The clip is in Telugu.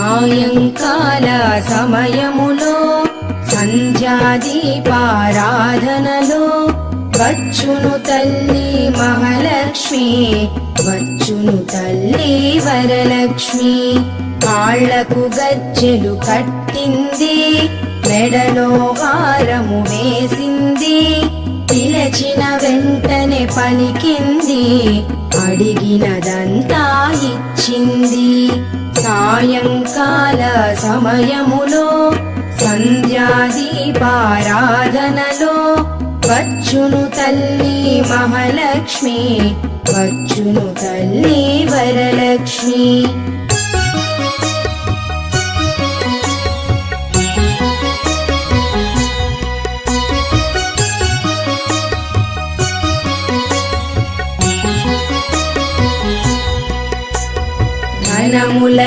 సాయంకాల సమయములో సంధ్యాదీపారాధనలో వచ్చును తల్లి మహాలక్ష్మి, వచ్చును తల్లి వరలక్ష్మి. కాళ్లకు గజ్జెలు కట్టింది, మెడలో హారము వేసింది, పిలచిన వెంటనే పలికింది, అడిగినదంతా ఇచ్చింది. సాయంకాల సమయములో సంధ్యాదీపారాధనలో వచ్చును తల్లి మహాలక్ష్మి, వచ్చును తల్లి వరలక్ష్మి. ధనముల